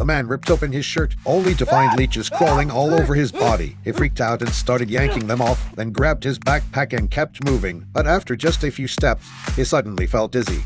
The man ripped open his shirt, only to find leeches crawling all over his body. He freaked out and started yanking them off, then grabbed his backpack and kept moving. But after just a few steps, he suddenly felt dizzy.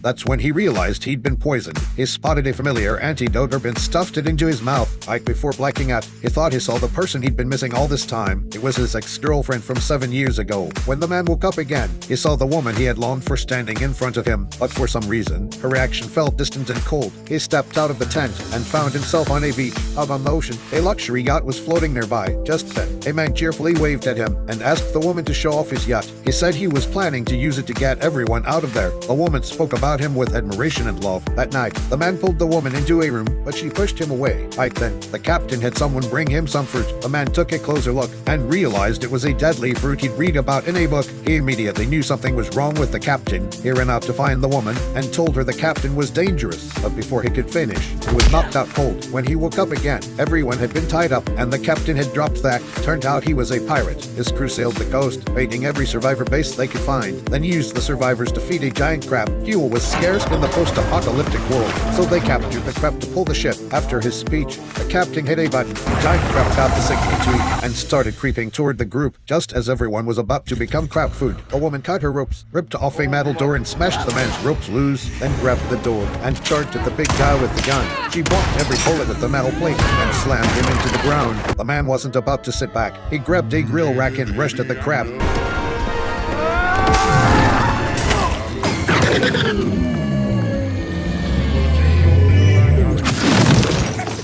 That's when he realized he'd been poisoned. He spotted a familiar antidote and stuffed it into his mouth. Right before blacking out, he thought he saw the person he'd been missing all this time. It was his ex-girlfriend from 7 years ago. When the man woke up again, he saw the woman he had longed for standing in front of him, but for some reason, her reaction felt distant and cold. He stepped out of the tent and found himself on a beach, out on the ocean. A luxury yacht was floating nearby. Just then, a man cheerfully waved at him and asked the woman to show off his yacht. He said he was planning to use it to get everyone out of there. The woman spoke about him with admiration and love. That night, the man pulled the woman into a room, but she pushed him away. Right then, the captain had someone bring him some fruit. The man took a closer look and realized it was a deadly fruit he'd read about in a book. He immediately knew something was wrong with the captain. He ran out to find the woman and told her the captain was dangerous. But before he could finish, he was knocked out cold. When he woke up again, everyone had been tied up and the captain had dropped the axe. Turned out he was a pirate. His crew sailed the coast, raiding every survivor base they could find, then used the survivors to feed a giant crab. Fuel was scarce in the post-apocalyptic world, so they captured the crab to pull the ship. After his speech, the captain hit a button. The giant crab got the signal to eat and started creeping toward the group. Just as everyone was about to become crab food, the woman cut her ropes, ripped off a metal door and smashed the man's ropes loose, then grabbed the door and charged at the big guy with the gun. She blocked every bullet with the metal plate and slammed him into the ground. The man wasn't about to sit back. He grabbed a grill rack and rushed at the crab.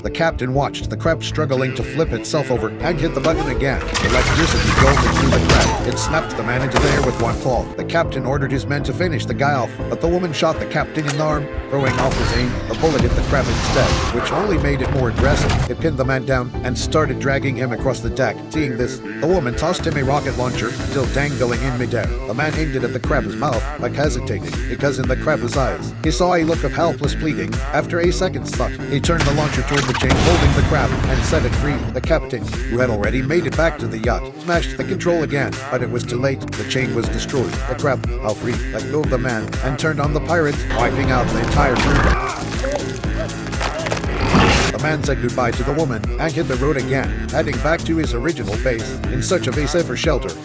The captain watched the crab struggling to flip itself over and hit the button again. Electricity jolted through the crab. It snapped the man into the air with one claw. The captain ordered his men to finish the guy off, but the woman shot the captain in the arm. Throwing off his aim, the bullet hit the crab instead, which only made it more aggressive. It pinned the man down and started dragging him across the deck. Seeing this, the woman tossed him a rocket launcher, still dangling in midair. The man aimed it at the crab's mouth, but hesitated, because in the crab's eyes, he saw a look of helpless pleading. After a second's thought, he turned the launcher toward the chain holding the crab and set it free. The captain, who had already made it back to the yacht, smashed the control again, but it was too late. The chain was destroyed. The crab, now free, let go of the man and turned on the pirate, wiping out the entire crew. The man said goodbye to the woman and hit the road again, heading back to his original base in search of a safer shelter.